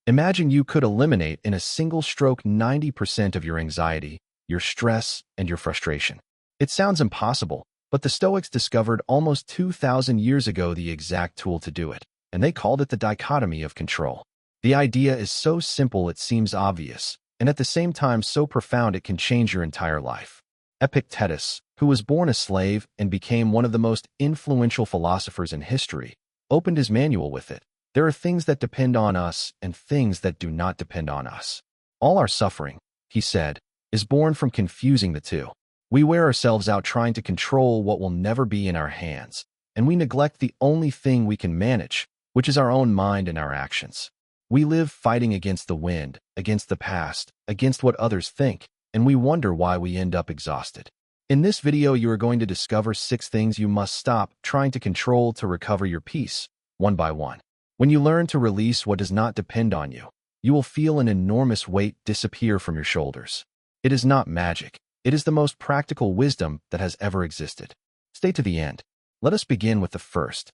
Imagine you could eliminate in a single stroke 90% of your anxiety, your stress, and your frustration. It sounds impossible, but the Stoics discovered almost 2,000 years ago the exact tool to do it, and they called it the dichotomy of control. The idea is so simple it seems obvious, and at the same time so profound it can change your entire life. Epictetus, who was born a slave and became one of the most influential philosophers in history, opened his manual with it. There are things that depend on us and things that do not depend on us. All our suffering, he said, is born from confusing the two. We wear ourselves out trying to control what will never be in our hands, and we neglect the only thing we can manage, which is our own mind and our actions. We live fighting against the wind, against the past, against what others think, and we wonder why we end up exhausted. In this video, you are going to discover 6 things you must stop trying to control to recover your peace, one by one. When you learn to release what does not depend on you, you will feel an enormous weight disappear from your shoulders. It is not magic. It is the most practical wisdom that has ever existed. Stay to the end. Let us begin with the first.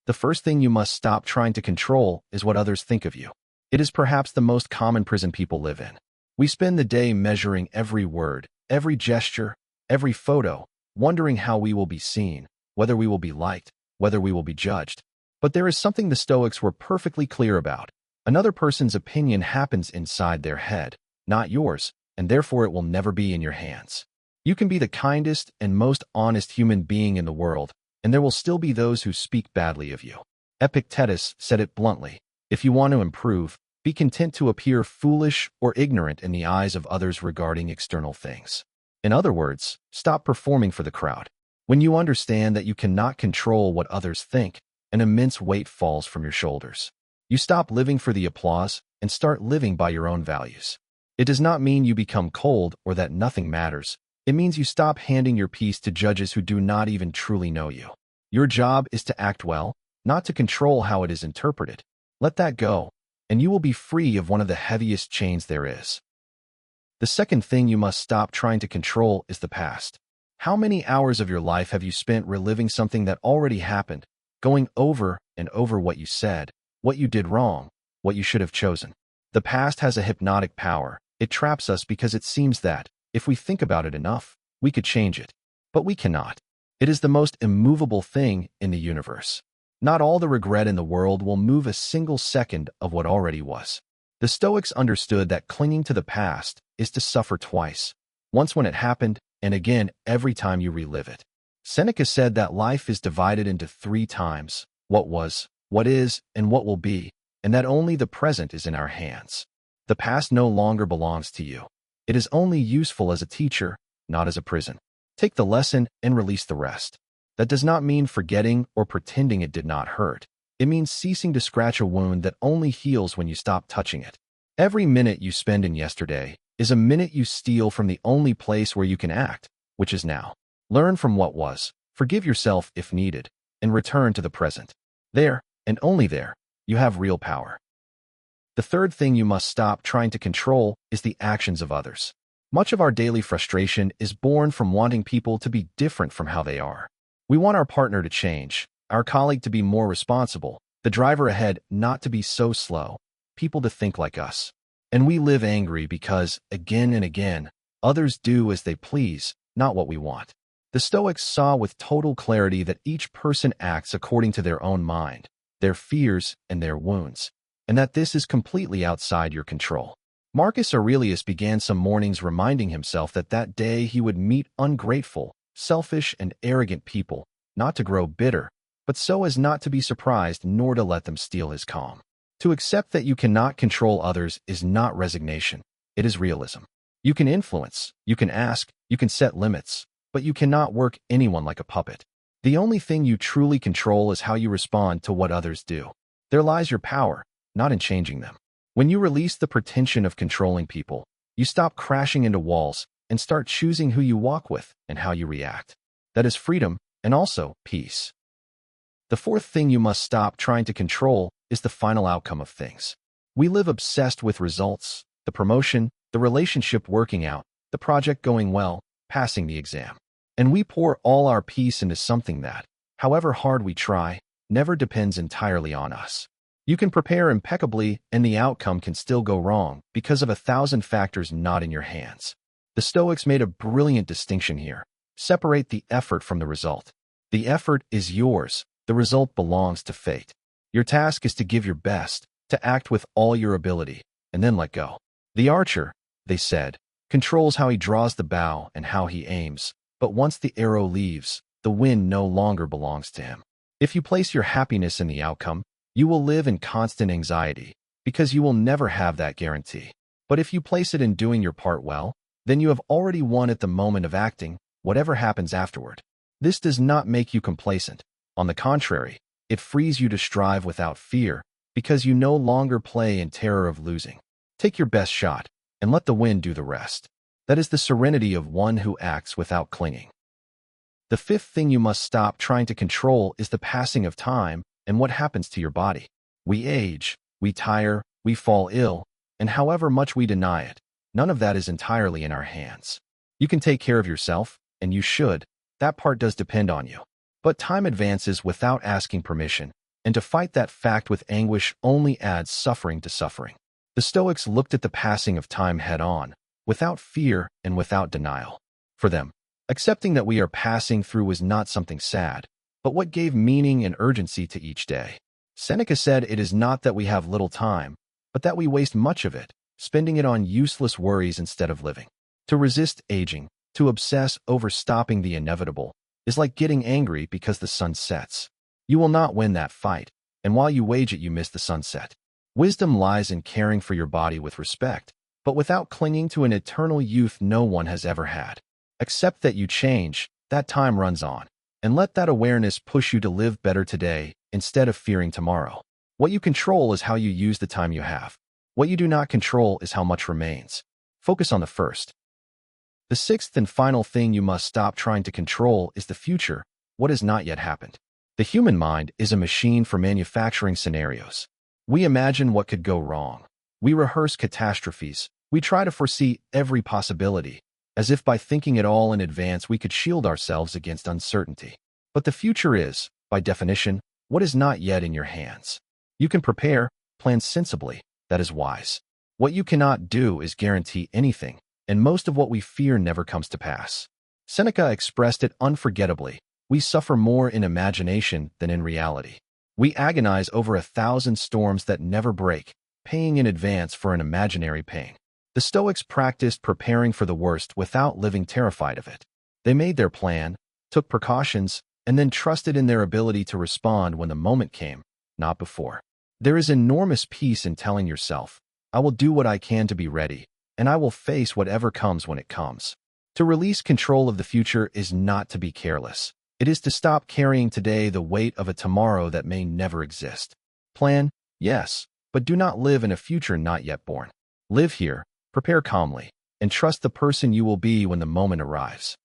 The first thing you must stop trying to control is what others think of you. It is perhaps the most common prison people live in. We spend the day measuring every word, every gesture, every photo, wondering how we will be seen, whether we will be liked, whether we will be judged. But there is something the Stoics were perfectly clear about. Another person's opinion happens inside their head, not yours, and therefore it will never be in your hands. You can be the kindest and most honest human being in the world, and there will still be those who speak badly of you. Epictetus said it bluntly: if you want to improve, be content to appear foolish or ignorant in the eyes of others regarding external things. In other words, stop performing for the crowd. When you understand that you cannot control what others think, an immense weight falls from your shoulders. You stop living for the applause and start living by your own values. It does not mean you become cold or that nothing matters. It means you stop handing your peace to judges who do not even truly know you. Your job is to act well, not to control how it is interpreted. Let that go, and you will be free of one of the heaviest chains there is. The second thing you must stop trying to control is the past. How many hours of your life have you spent reliving something that already happened, going over and over what you said, what you did wrong, what you should have chosen? The past has a hypnotic power. It traps us because it seems that, if we think about it enough, we could change it. But we cannot. It is the most immovable thing in the universe. Not all the regret in the world will move a single second of what already was. The Stoics understood that clinging to the past is to suffer twice, once when it happened, and again every time you relive it. Seneca said that life is divided into 3 times: what was, what is, and what will be, and that only the present is in our hands. The past no longer belongs to you. It is only useful as a teacher, not as a prison. Take the lesson and release the rest. That does not mean forgetting or pretending it did not hurt. It means ceasing to scratch a wound that only heals when you stop touching it. Every minute you spend in yesterday is a minute you steal from the only place where you can act, which is now. Learn from what was, forgive yourself if needed, and return to the present. There, and only there, you have real power. The third thing you must stop trying to control is the actions of others. Much of our daily frustration is born from wanting people to be different from how they are. We want our partner to change, our colleague to be more responsible, the driver ahead not to be so slow, people to think like us. And we live angry because, again and again, others do as they please, not what we want. The Stoics saw with total clarity that each person acts according to their own mind, their fears, and their wounds, and that this is completely outside your control. Marcus Aurelius began some mornings reminding himself that that day he would meet ungrateful, selfish, and arrogant people, not to grow bitter, but so as not to be surprised nor to let them steal his calm. To accept that you cannot control others is not resignation, it is realism. You can influence, you can ask, you can set limits, but you cannot work anyone like a puppet. The only thing you truly control is how you respond to what others do. There lies your power, not in changing them. When you release the pretension of controlling people, you stop crashing into walls and start choosing who you walk with and how you react. That is freedom and also peace. The fourth thing you must stop trying to control is the final outcome of things. We live obsessed with results, the promotion, the relationship working out, the project going well, passing the exam. And we pour all our peace into something that, however hard we try, never depends entirely on us. You can prepare impeccably, and the outcome can still go wrong because of 1,000 factors not in your hands. The Stoics made a brilliant distinction here. Separate the effort from the result. The effort is yours. The result belongs to fate. Your task is to give your best, to act with all your ability, and then let go. The archer, they said, controls how he draws the bow and how he aims, but once the arrow leaves, the wind no longer belongs to him. If you place your happiness in the outcome, you will live in constant anxiety, because you will never have that guarantee. But if you place it in doing your part well, then you have already won at the moment of acting, whatever happens afterward. This does not make you complacent. On the contrary, it frees you to strive without fear, because you no longer play in terror of losing. Take your best shot, and let the wind do the rest. That is the serenity of one who acts without clinging. The fifth thing you must stop trying to control is the passing of time and what happens to your body. We age, we tire, we fall ill, and however much we deny it, none of that is entirely in our hands. You can take care of yourself, and you should. That part does depend on you. But time advances without asking permission, and to fight that fact with anguish only adds suffering to suffering. The Stoics looked at the passing of time head-on, without fear and without denial. For them, accepting that we are passing through was not something sad, but what gave meaning and urgency to each day. Seneca said it is not that we have little time, but that we waste much of it, spending it on useless worries instead of living. To resist aging, to obsess over stopping the inevitable, is like getting angry because the sun sets. You will not win that fight, and while you wage it you miss the sunset. Wisdom lies in caring for your body with respect, but without clinging to an eternal youth no one has ever had. Accept that you change, that time runs on, and let that awareness push you to live better today instead of fearing tomorrow. What you control is how you use the time you have. What you do not control is how much remains. Focus on the first. The sixth and final thing you must stop trying to control is the future, what has not yet happened. The human mind is a machine for manufacturing scenarios. We imagine what could go wrong. We rehearse catastrophes. We try to foresee every possibility, as if by thinking it all in advance we could shield ourselves against uncertainty. But the future is, by definition, what is not yet in your hands. You can prepare, plan sensibly, that is wise. What you cannot do is guarantee anything, and most of what we fear never comes to pass. Seneca expressed it unforgettably. We suffer more in imagination than in reality. We agonize over 1,000 storms that never break, paying in advance for an imaginary pain. The Stoics practiced preparing for the worst without living terrified of it. They made their plan, took precautions, and then trusted in their ability to respond when the moment came, not before. There is enormous peace in telling yourself, I will do what I can to be ready, and I will face whatever comes when it comes. To release control of the future is not to be careless. It is to stop carrying today the weight of a tomorrow that may never exist. Plan, yes, but do not live in a future not yet born. Live here, prepare calmly, and trust the person you will be when the moment arrives.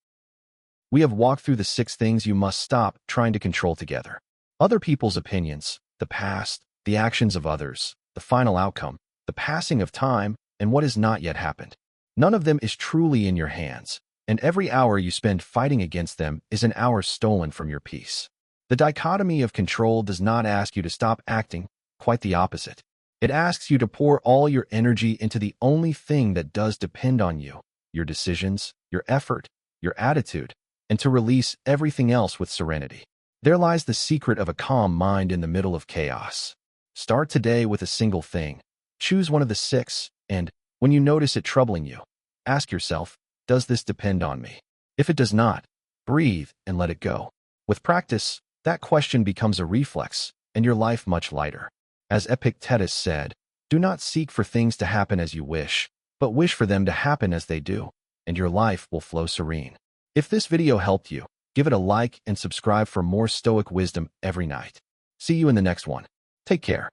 We have walked through the 6 things you must stop trying to control together. Other people's opinions, the past, the actions of others, the final outcome, the passing of time, and what has not yet happened. None of them is truly in your hands, and every hour you spend fighting against them is an hour stolen from your peace. The dichotomy of control does not ask you to stop acting, quite the opposite. It asks you to pour all your energy into the only thing that does depend on you, your decisions, your effort, your attitude, and to release everything else with serenity. There lies the secret of a calm mind in the middle of chaos. Start today with a single thing. Choose one of the 6, and, when you notice it troubling you, ask yourself, does this depend on me? If it does not, breathe and let it go. With practice, that question becomes a reflex, and your life much lighter. As Epictetus said, do not seek for things to happen as you wish, but wish for them to happen as they do, and your life will flow serene. If this video helped you, give it a like and subscribe for more Stoic wisdom every night. See you in the next one. Take care.